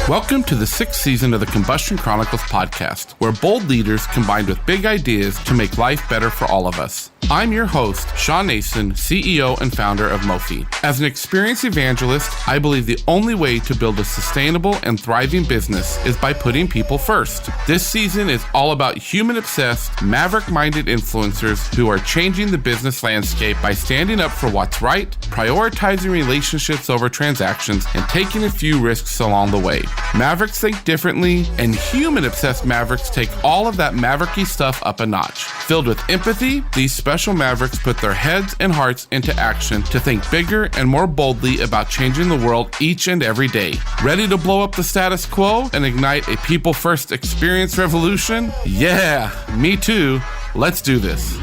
Welcome to the 6th season of the Combustion Chronicles podcast, where bold leaders combined with big ideas to make life better for all of us. I'm your host, Sean Nason, CEO and founder of Mofi. As an experienced evangelist, I believe the only way to build a sustainable and thriving business is by putting people first. This season is all about human-obsessed, maverick-minded influencers who are changing the business landscape by standing up for what's right, prioritizing relationships over transactions, and taking a few risks along the way. Mavericks think differently, and human-obsessed mavericks take all of that mavericky stuff up a notch. Filled with empathy, these special mavericks put their heads and hearts into action to think bigger and more boldly about changing the world each and every day. Ready to blow up the status quo and ignite a people-first experience revolution? Yeah, me too. Let's do this.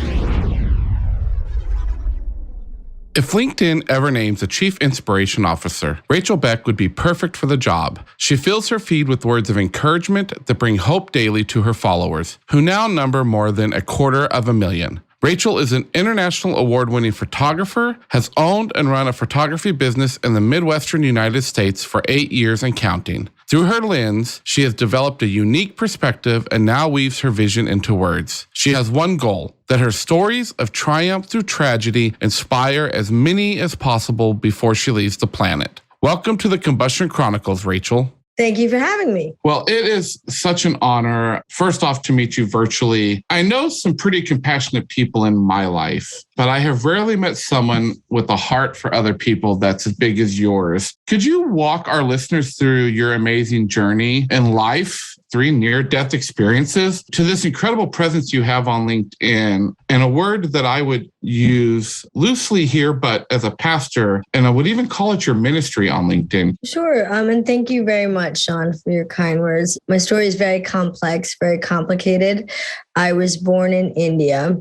If LinkedIn ever names a Chief Inspiration Officer, Rachel Beck would be perfect for the job. She fills her feed with words of encouragement that bring hope daily to her followers, who now number more than 250,000. Rachel is an international award-winning photographer, has owned and run a photography business in the Midwestern United States for 8 years and counting. Through her lens, she has developed a unique perspective and now weaves her vision into words. She has one goal: that her stories of triumph through tragedy inspire as many as possible before she leaves the planet. Welcome to the Combustion Chronicles, Rachel. Thank you for having me. Well, it is such an honor, first off, to meet you virtually. I know some pretty compassionate people in my life, but I have rarely met someone with a heart for other people that's as big as yours. Could you walk our listeners through your amazing journey in life, 3 near-death experiences, to this incredible presence you have on LinkedIn, and a word that I would use loosely here, but as a pastor, and I would even call it your ministry on LinkedIn? Sure. And thank you very much, Sean, for your kind words. My story is very complex, very complicated. I was born in India.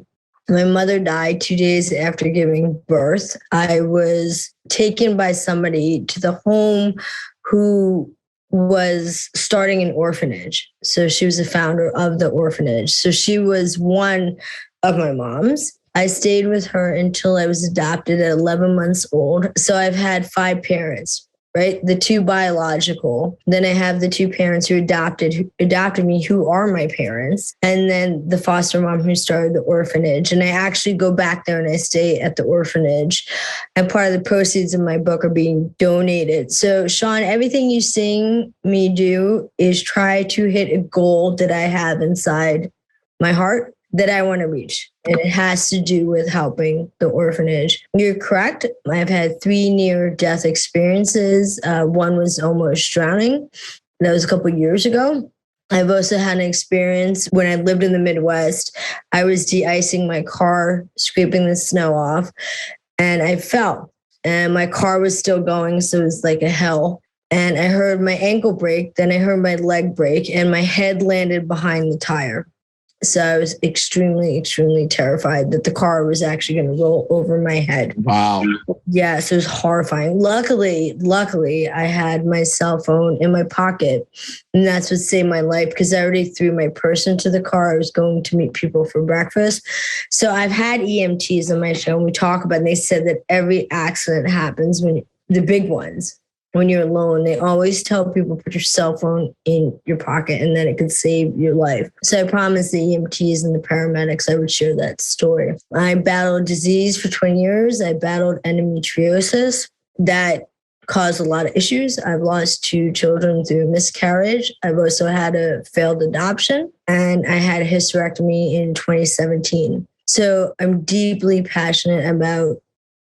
My mother died 2 days after giving birth. I was taken by somebody to the home who was starting an orphanage. So she was the founder of the orphanage. So she was one of my moms. I stayed with her until I was adopted at 11 months old. So I've had 5 parents, right? The 2 biological. Then I have the 2 parents who adopted me, who are my parents. And then the foster mom who started the orphanage. And I actually go back there and I stay at the orphanage. And part of the proceeds of my book are being donated. So Sean, everything you sing me do is try to hit a goal that I have inside my heart that I want to reach. And it has to do with helping the orphanage. You're correct. I've had 3 near-death experiences. One was almost drowning. That was a couple of years ago. I've also had an experience when I lived in the Midwest. I was de-icing my car, scraping the snow off, and I fell. And my car was still going, so it was like a hell. And I heard my ankle break, then I heard my leg break, and my head landed behind the tire. So I was extremely, extremely terrified that the car was actually going to roll over my head. Wow. Yes, it was horrifying. Luckily, I had my cell phone in my pocket, and that's what saved my life because I already threw my purse into the car. I was going to meet people for breakfast. So I've had EMTs on my show, and we talk about it, and they said that every accident happens when the big ones. When you're alone, they always tell people put your cell phone in your pocket and then it could save your life. So I promised the EMTs and the paramedics I would share that story. I battled disease for 20 years. I battled endometriosis that caused a lot of issues. I've lost 2 children through miscarriage. I've also had a failed adoption, and I had a hysterectomy in 2017. So I'm deeply passionate about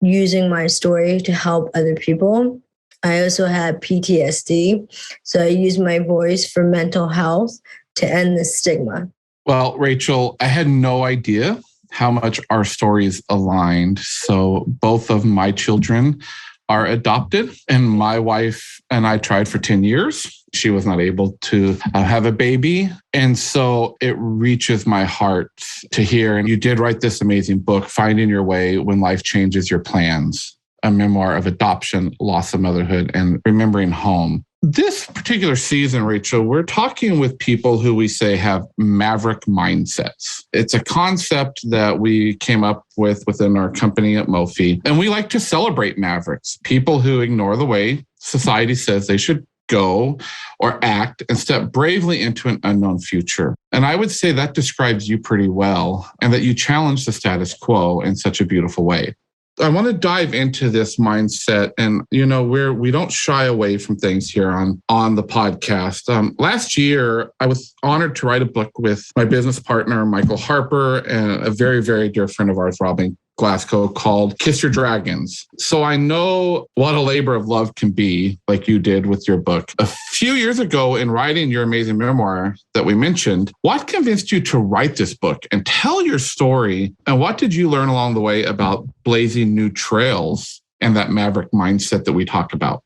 using my story to help other people. I also have PTSD, so I use my voice for mental health to end the stigma. Well, Rachel, I had no idea how much our stories aligned. So both of my children are adopted, and my wife and I tried for 10 years. She was not able to have a baby. And so it reaches my heart to hear. And you did write this amazing book, Finding Your Way When Life Changes Your Plans. A memoir of adoption, loss of motherhood, and remembering home. This particular season, Rachel, we're talking with people who we say have maverick mindsets. It's a concept that we came up with within our company at Mofi. And we like to celebrate mavericks, people who ignore the way society says they should go or act and step bravely into an unknown future. And I would say that describes you pretty well, and that you challenge the status quo in such a beautiful way. I want to dive into this mindset, and we don't shy away from things here on the podcast. Last year, I was honored to write a book with my business partner, Michael Harper, and a very, very dear friend of ours, Robin Glasgow, called Kiss Your Dragons. So I know what a labor of love can be, like you did with your book. A few years ago, in writing your amazing memoir that we mentioned, what convinced you to write this book and tell your story? And what did you learn along the way about blazing new trails and that Maverick mindset that we talk about?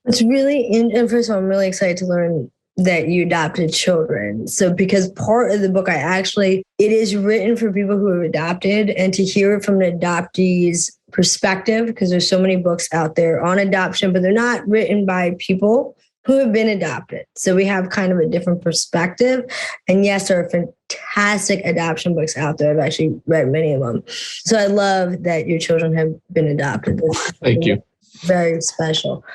It's really, and first of all, I'm really excited to learn that you adopted children. So because part of the book, it is written for people who have adopted, and to hear it from an adoptee's perspective, because there's so many books out there on adoption, but they're not written by people who have been adopted. So we have kind of a different perspective. And yes, there are fantastic adoption books out there. I've actually read many of them. So I love that your children have been adopted. Thank you. Very special.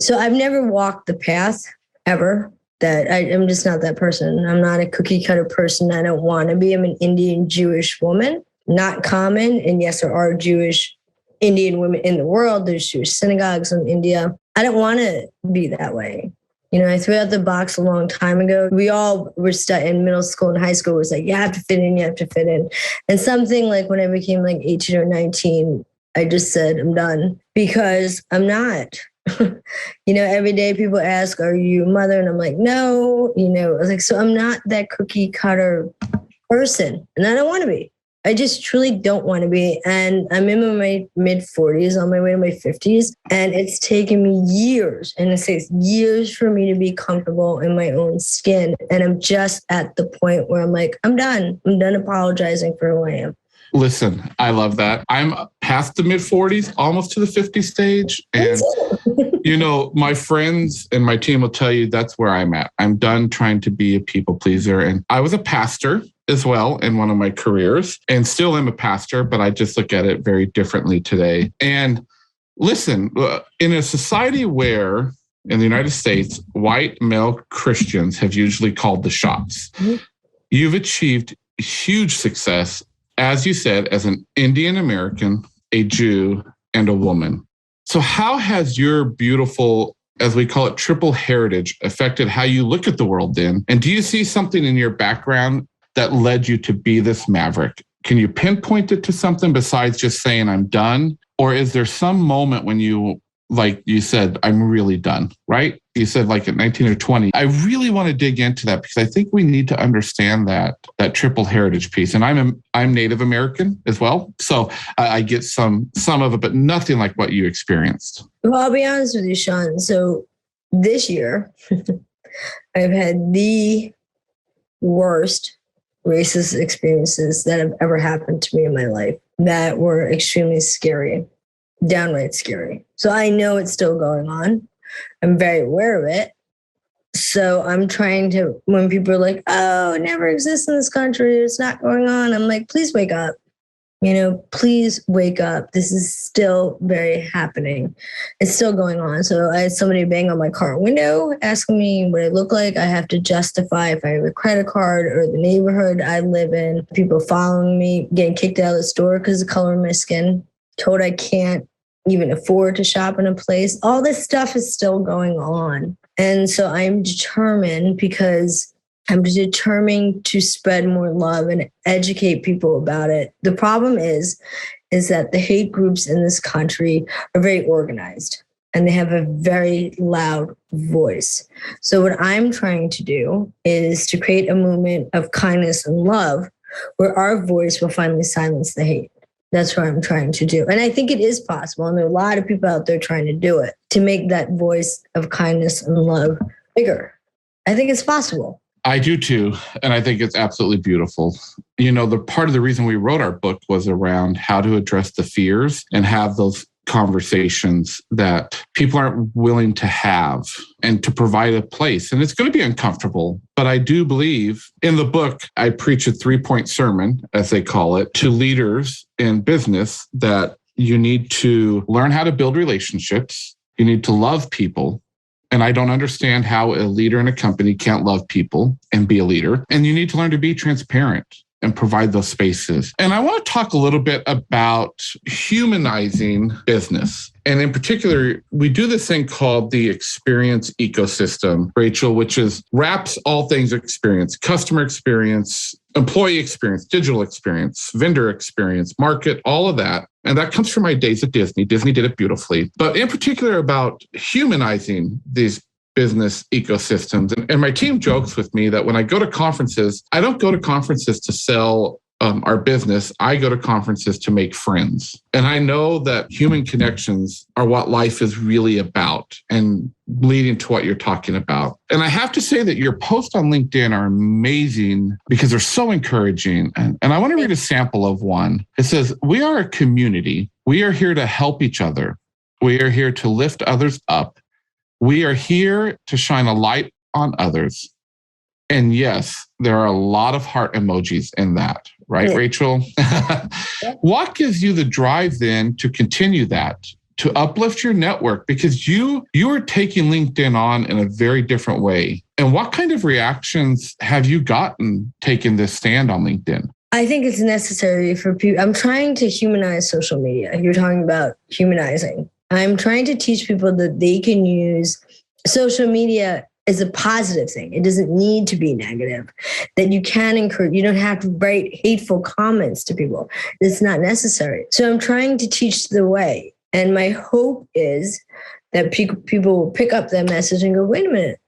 So I've never walked the path ever. That I'm just not that person. I'm not a cookie cutter person. I don't want to be. I'm an Indian Jewish woman, not common. And yes, there are Jewish Indian women in the world. There's Jewish synagogues in India. I don't want to be that way. I threw out the box a long time ago. We all were in middle school and high school. It was like, you have to fit in, you have to fit in. And something like when I became like 18 or 19, I just said, I'm done, because I'm not. Every day people ask, are you a mother? And I'm like, no, so I'm not that cookie cutter person, and I don't want to be. I just truly don't want to be. And I'm in my mid 40s, on my way to my 50s. And it's taken me years, and it takes years for me to be comfortable in my own skin. And I'm just at the point where I'm like, I'm done. I'm done apologizing for who I am. Listen, I love that. I'm past the mid 40s, almost to the 50 stage. And, my friends and my team will tell you that's where I'm at. I'm done trying to be a people pleaser. And I was a pastor as well in one of my careers, and still am a pastor, but I just look at it very differently today. And listen, in a society where in the United States, white male Christians have usually called the shots, you've achieved huge success, as you said, as an Indian American, a Jew, and a woman. So how has your beautiful, as we call it, triple heritage affected how you look at the world then? And do you see something in your background that led you to be this maverick? Can you pinpoint it to something besides just saying I'm done? Or is there some moment when you, like you said, I'm really done, right? You said like at 19 or 20. I really want to dig into that, because I think we need to understand that triple heritage piece. And I'm Native American as well. So I get some of it, but nothing like what you experienced. Well, I'll be honest with you, Sean. So this year, I've had the worst racist experiences that have ever happened to me in my life that were extremely scary, downright scary. So I know it's still going on. I'm very aware of it. So I'm trying to, when people are like, oh, it never exists in this country, it's not going on, I'm like, please wake up. Please wake up. This is still very happening. It's still going on. So I had somebody bang on my car window asking me what I look like. I have to justify if I have a credit card or the neighborhood I live in. People following me, getting kicked out of the store because of the color of my skin. Told I can't even afford to shop in a place. All this stuff is still going on. And so I'm determined, because I'm determined to spread more love and educate people about it. The problem is that the hate groups in this country are very organized, and they have a very loud voice. So what I'm trying to do is to create a movement of kindness and love where our voice will finally silence the hate. That's what I'm trying to do. And I think it is possible. And there are a lot of people out there trying to do it, to make that voice of kindness and love bigger. I think it's possible. I do too. And I think it's absolutely beautiful. The part of the reason we wrote our book was around how to address the fears and have those conversations that people aren't willing to have, and to provide a place. And it's going to be uncomfortable, but I do believe in the book, I preach a 3-point sermon, as they call it, to leaders in business, that you need to learn how to build relationships. You need to love people, And I don't understand how a leader in a company can't love people and be a leader. And you need to learn to be transparent and provide those spaces. And I want to talk a little bit about humanizing business. And in particular, we do this thing called the experience ecosystem, Rachel, which wraps all things experience, customer experience, employee experience, digital experience, vendor experience, market, all of that. And that comes from my days at Disney. Disney did it beautifully. But in particular about humanizing these business ecosystems. And my team jokes with me that when I go to conferences, I don't go to conferences to sell our business. I go to conferences to make friends. And I know that human connections are what life is really about and leading to what you're talking about. And I have to say that your posts on LinkedIn are amazing because they're so encouraging. And I want to read a sample of one. It says, "We are a community. We are here to help each other. We are here to lift others up. We are here to shine a light on others." And yes, there are a lot of heart emojis in that, right, Rachel? What gives you the drive then to continue that, to uplift your network? Because you are taking LinkedIn on in a very different way. And what kind of reactions have you gotten taking this stand on LinkedIn? I think it's necessary for people. I'm trying to humanize social media. You're talking about humanizing. I'm trying to teach people that they can use social media as a positive thing. It doesn't need to be negative, that you can encourage, you don't have to write hateful comments to people. It's not necessary. So I'm trying to teach the way. And my hope is that people will pick up that message and go, wait a minute,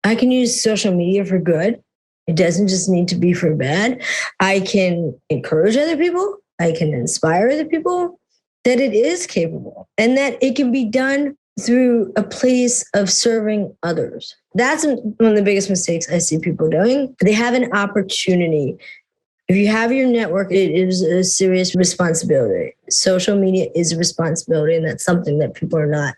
I can use social media for good. It doesn't just need to be for bad. I can encourage other people. I can inspire other people that it is capable and that it can be done through a place of serving others. That's one of the biggest mistakes I see people doing. They have an opportunity. If you have your network, it is a serious responsibility. Social media is a responsibility, and that's something that people are not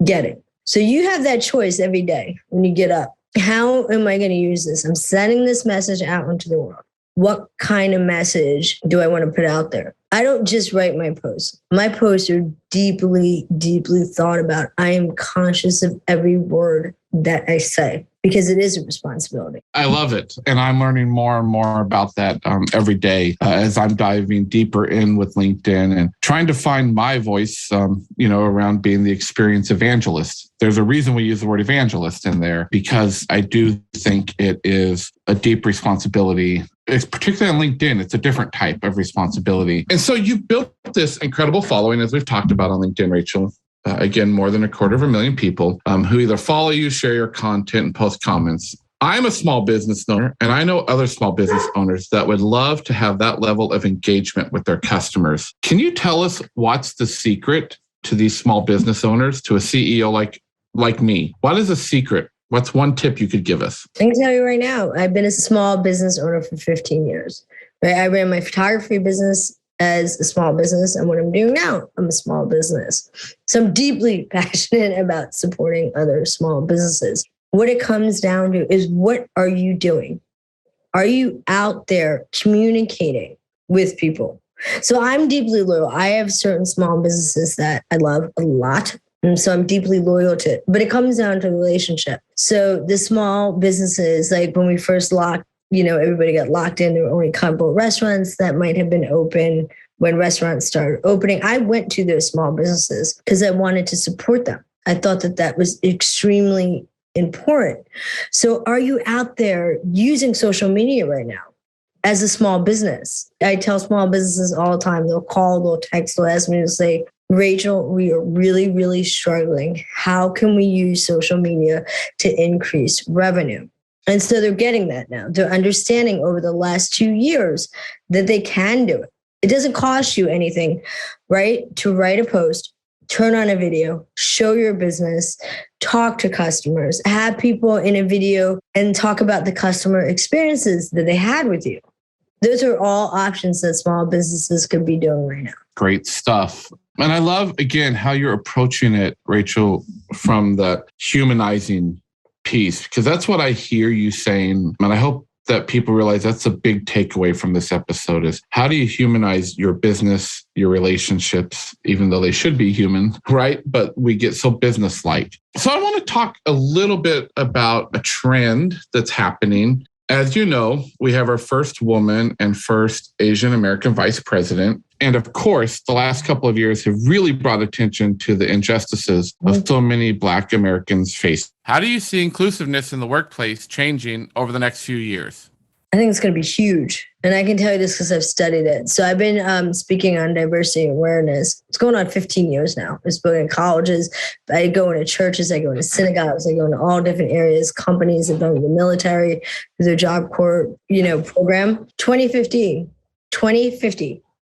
getting. So you have that choice every day when you get up. How am I going to use this? I'm sending this message out into the world. What kind of message do I want to put out there? I don't just write my posts. My posts are deeply, deeply thought about. I am conscious of every word that I say because it is a responsibility. I love it. And I'm learning more and more about that every day as I'm diving deeper in with LinkedIn and trying to find my voice, around being the experience evangelist. There's a reason we use the word evangelist in there because I do think it is a deep responsibility. It's particularly on LinkedIn, it's a different type of responsibility. And so you built this incredible following, as we've talked about on LinkedIn, Rachel. Again, more than 250,000 people who either follow you, share your content, and post comments. I'm a small business owner, and I know other small business owners that would love to have that level of engagement with their customers. Can you tell us what's the secret to these small business owners, to a CEO like me? What is the secret? What's one tip you could give us? I can tell you right now, I've been a small business owner for 15 years. Right? I ran my photography business as a small business. And what I'm doing now, I'm a small business. So I'm deeply passionate about supporting other small businesses. What it comes down to is, what are you doing? Are you out there communicating with people? So I'm deeply loyal. I have certain small businesses that I love a lot. And so I'm deeply loyal to it, but it comes down to relationship. So the small businesses, like when we first locked, everybody got locked in. There were only a couple of restaurants that might have been open when restaurants started opening. I went to those small businesses because I wanted to support them. I thought that was extremely important. So are you out there using social media right now as a small business? I tell small businesses all the time, they'll call, they'll text, they'll ask me to say, Rachel, we are really, really struggling. How can we use social media to increase revenue? And so they're getting that now. They're understanding over the last 2 years that they can do it. It doesn't cost you anything, right? To write a post, turn on a video, show your business, talk to customers, have people in a video and talk about the customer experiences that they had with you. Those are all options that small businesses could be doing right now. Great stuff. And I love, again, how you're approaching it, Rachel, from the humanizing piece, because that's what I hear you saying. And I hope that people realize that's a big takeaway from this episode is how do you humanize your business, your relationships, even though they should be human, right? But we get so business-like. So I want to talk a little bit about a trend that's happening. As you know, we have our first woman and first Asian American vice president. And of course, the last couple of years have really brought attention to the injustices of so many Black Americans face. How do you see inclusiveness in the workplace changing over the next few years? I think it's going to be huge. And I can tell you this because I've studied it. So I've been speaking on diversity awareness. It's going on 15 years now. I've spoken in colleges. I go into churches. I go into synagogues. I go into all different areas, companies. I've done with the military, with their Job Corps, program. 2050.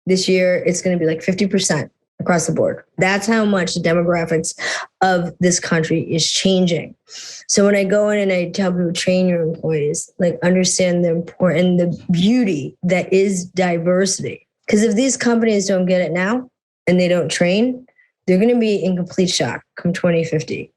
This year, it's going to be like 50% across the board. That's how much the demographics of this country is changing. So when I go in and I tell people, train your employees, like understand the importance and the beauty that is diversity. Because if these companies don't get it now and they don't train, they're going to be in complete shock come 2050.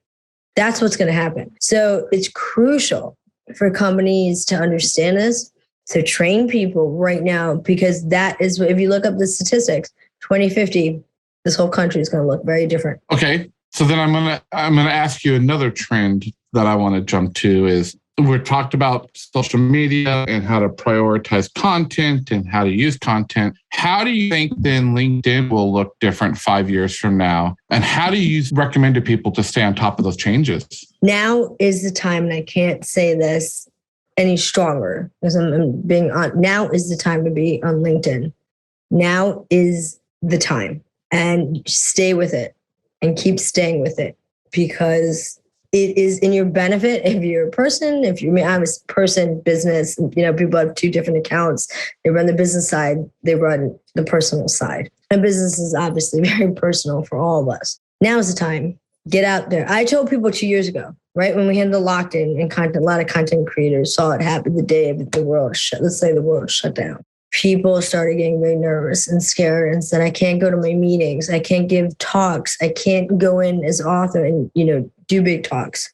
That's what's going to happen. So it's crucial for companies to understand this, to train people right now, because that is, if you look up the statistics, 2050, this whole country is going to look very different. Okay. So then I'm gonna ask you another trend that I want to jump to is we've talked about social media and how to prioritize content and how to use content. How do you think then LinkedIn will look different 5 years from now? And how do you recommend to people to stay on top of those changes? Now is the time, and I can't say this any stronger because I'm being on. Now is the time to be on LinkedIn. Now is the time, and stay with it. And keep staying with it because it is in your benefit if you're a person, I'm a person, business, people have two different accounts. They run the business side, they run the personal side. And business is obviously very personal for all of us. Now is the time. Get out there. I told people 2 years ago, right, when we had the lockdown and content, a lot of content creators saw it happen the day of the world shut. Let's say the world shut down. People started getting very nervous and scared and said, I can't go to my meetings. I can't give talks. I can't go in as author and, do big talks.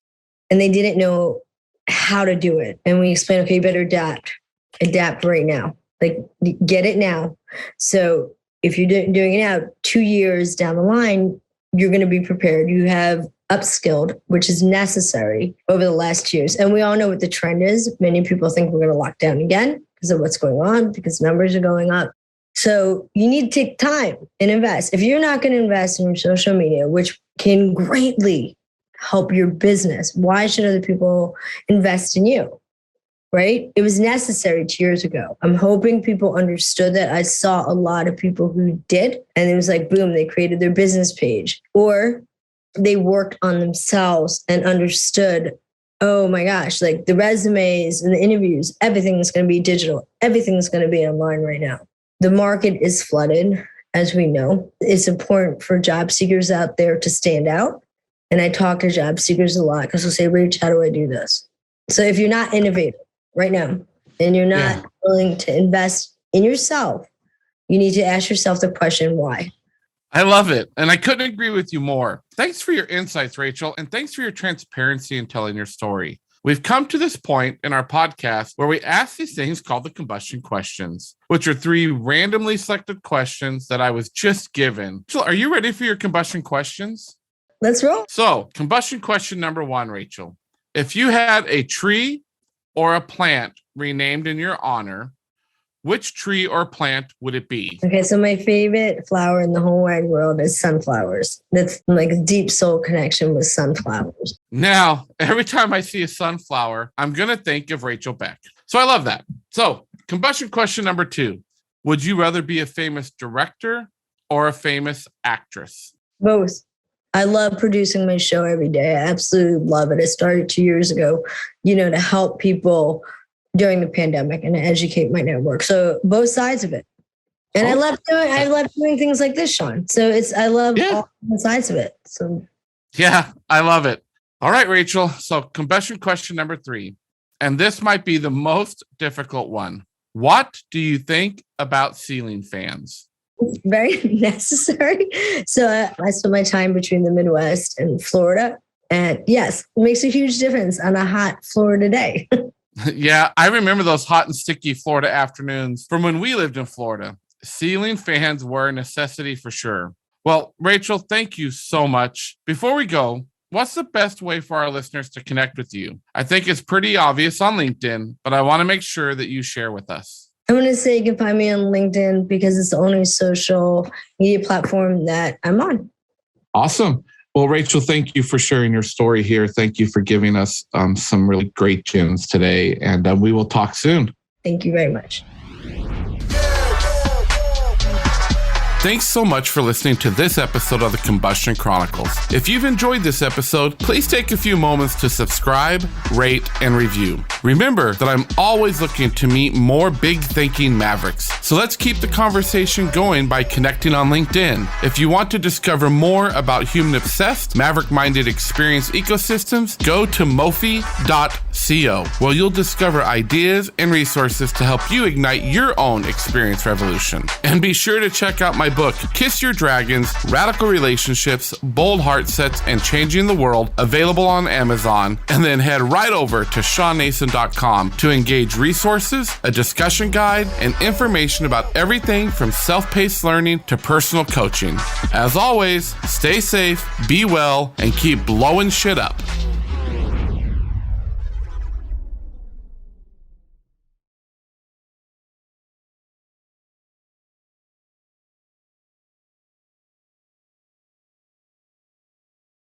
And they didn't know how to do it. And we explained, okay, you better adapt right now. Like get it now. So if you're doing it now, 2 years down the line, you're going to be prepared. You have upskilled, which is necessary over the last years. And we all know what the trend is. Many people think we're going to lock down again because of what's going on, because numbers are going up. So you need to take time and invest. If you're not going to invest in your social media, which can greatly help your business, why should other people invest in you? Right? It was necessary 2 years ago. I'm hoping people understood that. I saw a lot of people who did, and it was like, boom, they created their business page, or they worked on themselves and understood, oh my gosh, like the resumes and the interviews, everything is going to be digital. Everything's going to be online right now. The market is flooded, as we know. It's important for job seekers out there to stand out. And I talk to job seekers a lot because they'll say, Rach, how do I do this? So if you're not innovative right now and you're not willing to invest in yourself, you need to ask yourself the question, why? I love it. And I couldn't agree with you more. Thanks for your insights, Rachel. And thanks for your transparency in telling your story. We've come to this point in our podcast where we ask these things called the Combustion Questions, which are 3 randomly selected questions that I was just given. So are you ready for your Combustion Questions? Let's roll. So combustion question number 1, Rachel. If you had a tree or a plant renamed in your honor, which tree or plant would it be? Okay, so my favorite flower in the whole wide world is sunflowers. That's like a deep soul connection with sunflowers. Now, every time I see a sunflower, I'm going to think of Rachel Beck. So I love that. So combustion question number 2. Would you rather be a famous director or a famous actress? Both. I love producing my show every day. I absolutely love it. I started 2 years ago, to help people during the pandemic and to educate my network. So both sides of it. And I love doing things like this, Sean. So I love all sides of it. So yeah, I love it. All right, Rachel. So combustion question number 3. And this might be the most difficult one. What do you think about ceiling fans? It's very necessary. So I spend my time between the Midwest and Florida. And yes, it makes a huge difference on a hot Florida day. Yeah, I remember those hot and sticky Florida afternoons from when we lived in Florida. Ceiling fans were a necessity for sure. Well, Rachel, thank you so much. Before we go, what's the best way for our listeners to connect with you? I think it's pretty obvious on LinkedIn, but I want to make sure that you share with us. I'm going to say you can find me on LinkedIn because it's the only social media platform that I'm on. Awesome. Well, Rachel, thank you for sharing your story here. Thank you for giving us some really great gems today, and we will talk soon. Thank you very much. Thanks so much for listening to this episode of the Combustion Chronicles. If you've enjoyed this episode, please take a few moments to subscribe, rate, and review. Remember that I'm always looking to meet more big thinking mavericks. So let's keep the conversation going by connecting on LinkedIn. If you want to discover more about human-obsessed, maverick-minded experience ecosystems, go to mofi.co, where you'll discover ideas and resources to help you ignite your own experience revolution. And be sure to check out my book, Kiss Your Dragons, Radical Relationships, Bold Heart Sets, and Changing the World, available on Amazon, and then head right over to SeanNason.com to engage resources, a discussion guide, and information about everything from self-paced learning to personal coaching. As always, stay safe, be well, and keep blowing shit up.